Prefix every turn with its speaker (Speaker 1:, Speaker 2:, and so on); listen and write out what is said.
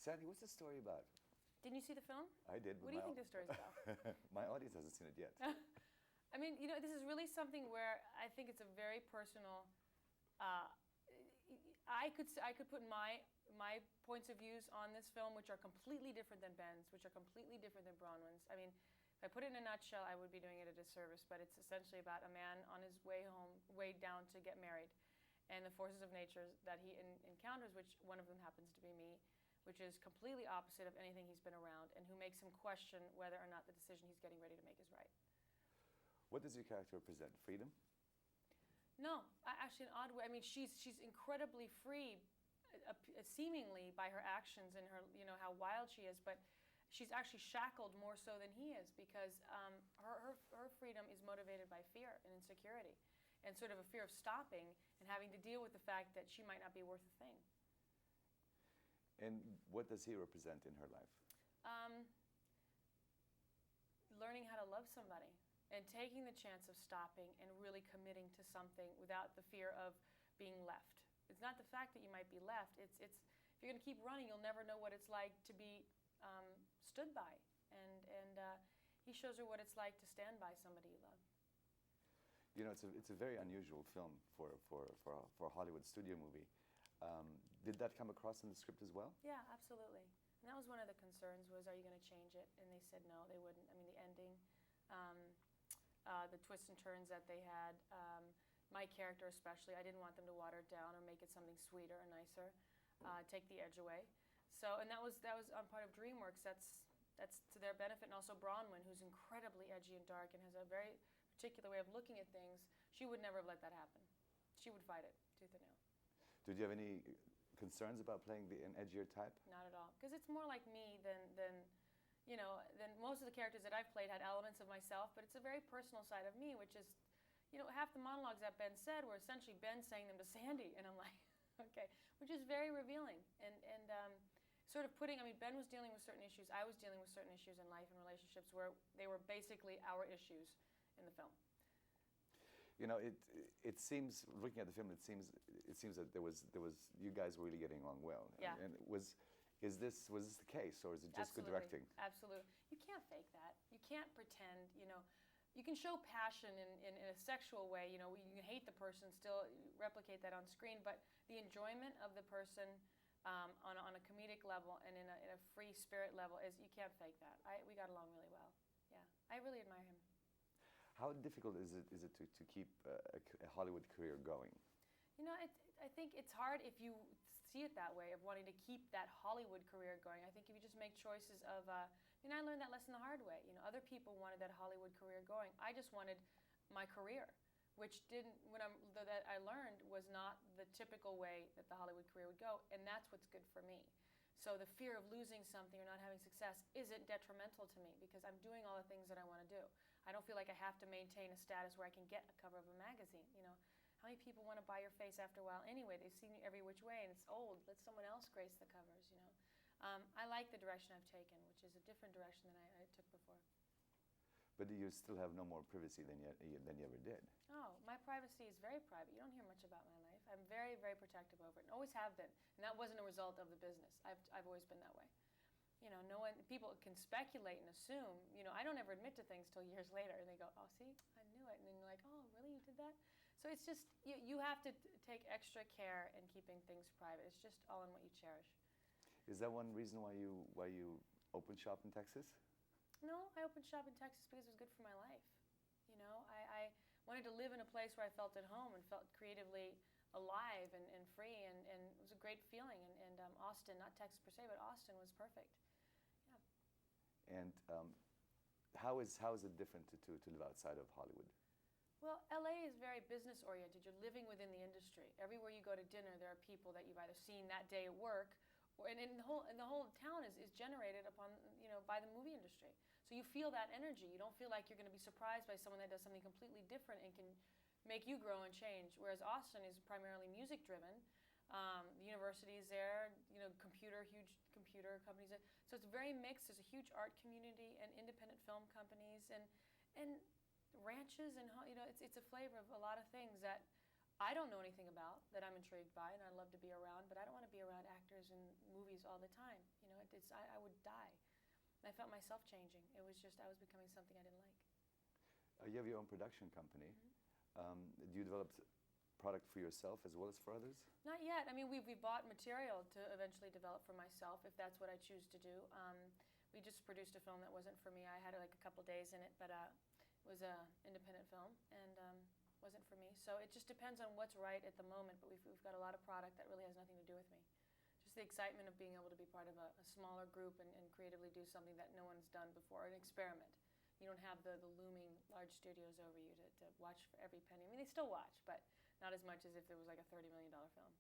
Speaker 1: Sandy, what's the story about?
Speaker 2: Didn't you see the film?
Speaker 1: I did.
Speaker 2: What do you think the story's about?
Speaker 1: My audience hasn't seen it yet.
Speaker 2: I mean, you know, this is really something where I think it's a very personal. I could put my points of views on this film, which are completely different than Ben's, which are completely different than Bronwyn's. I mean, if I put it in a nutshell, I would be doing it a disservice. But it's essentially about a man on his way down to get married, and the forces of nature that he encounters, which one of them happens to be me, which is completely opposite of anything he's been around, and who makes him question whether or not the decision he's getting ready to make is right.
Speaker 1: What does your character represent? Freedom?
Speaker 2: No, actually, in an odd way. I mean, she's incredibly free, seemingly by her actions and her, you know, how wild she is. But she's actually shackled more so than he is, because her freedom is motivated by fear and insecurity, and sort of a fear of stopping and having to deal with the fact that she might not be worth a thing.
Speaker 1: And what does he represent in her life?
Speaker 2: Learning how to love somebody and taking the chance of stopping and really committing to something without the fear of being left. It's not the fact that you might be left. It's if you're going to keep running, you'll never know what it's like to be stood by. And he shows her what it's like to stand by somebody you love.
Speaker 1: You know, it's a very unusual film for a Hollywood studio movie. Did that come across in the script as well?
Speaker 2: Yeah, absolutely. And that was one of the concerns, was, are you going to change it? And they said no, they wouldn't. I mean, the ending, the twists and turns that they had, my character especially, I didn't want them to water it down or make it something sweeter or nicer, take the edge away. So, and that was on part of DreamWorks. That's to their benefit, and also Bronwyn, who's incredibly edgy and dark and has a very particular way of looking at things. She would never have let that happen. She would fight it tooth and nail.
Speaker 1: Did you have any concerns about playing an edgier type?
Speaker 2: Not at all, because it's more like me than you know, than most of the characters that I've played had elements of myself, but it's a very personal side of me, which is, you know, half the monologues that Ben said were essentially Ben saying them to Sandy, and I'm like, okay, which is very revealing, and sort of putting, I mean, Ben was dealing with certain issues, I was dealing with certain issues in life and relationships where they were basically our issues in the film.
Speaker 1: You know, it seems, looking at the film, it seems that there was you guys were really getting along well.
Speaker 2: Yeah.
Speaker 1: And was this the case, or is it just
Speaker 2: Absolutely.
Speaker 1: good directing?
Speaker 2: Absolutely. You can't fake that. You can't pretend, you know. You can show passion in a sexual way, you know, you can hate the person, still replicate that on screen, but the enjoyment of the person on a comedic level and in a free spirit level, you can't fake that. We got along really well. Yeah. I really admire him.
Speaker 1: How difficult is it to keep a Hollywood career going?
Speaker 2: You know, I think it's hard if you see it that way, of wanting to keep that Hollywood career going. I think if you just make choices of, I learned that lesson the hard way. You know, other people wanted that Hollywood career going. I just wanted my career, which that I learned was not the typical way that the Hollywood career would go, and that's what's good for me. So the fear of losing something or not having success isn't detrimental to me, because I'm doing all the things that I want to do. I don't feel like I have to maintain a status where I can get a cover of a magazine. You know, how many people want to buy your face after a while anyway? They've seen you every which way, and it's old. Let someone else grace the covers, you know. I like the direction I've taken, which is a different direction than I took before.
Speaker 1: But you still have no more privacy than you ever did.
Speaker 2: Oh, my privacy is very private. You don't hear much about my life. I'm very, very protective over it, and always have been. And that wasn't a result of the business. I've always been that way. You know, people can speculate and assume. You know, I don't ever admit to things till years later, and they go, "Oh, see, I knew it." And then you're like, "Oh, really? You did that?" So it's just you have to take extra care in keeping things private. It's just all in what you cherish.
Speaker 1: Is that one reason why you opened shop in Texas?
Speaker 2: No, I opened shop in Texas because it was good for my life. You know, I wanted to live in a place where I felt at home and felt creatively alive and free, and it was a great feeling. And Austin, not Texas per se, but Austin was perfect. Yeah.
Speaker 1: And how is it different to live outside of Hollywood?
Speaker 2: Well, LA is very business oriented. You're living within the industry. Everywhere you go to dinner, there are people that you've either seen that day at work, and the whole town is generated upon, you know, by the movie industry. So you feel that energy. You don't feel like you're going to be surprised by someone that does something completely different and can make you grow and change. Whereas Austin is primarily music driven. The university is there, you know, huge computer companies. So it's very mixed. There's a huge art community and independent film companies and ranches, and, you know, it's a flavor of a lot of things that I don't know anything about, that I'm intrigued by and I love to be around, but I don't want to be around actors in movies all the time. You know, I would die. And I felt myself changing. It was just, I was becoming something I didn't like.
Speaker 1: You have your own production company.
Speaker 2: Mm-hmm.
Speaker 1: Do you develop product for yourself as well as for others?
Speaker 2: Not yet. I mean, we bought material to eventually develop for myself, if that's what I choose to do. We just produced a film that wasn't for me. I had like a couple days in it, but it was an independent film and wasn't for me. So it just depends on what's right at the moment, but we've got a lot of product that really has nothing to do with me. Just the excitement of being able to be part of a smaller group and creatively do something that no one's done before, an experiment. You don't have the looming large studios over you to watch for every penny. I mean, they still watch, but not as much as if there was like a $30 million film.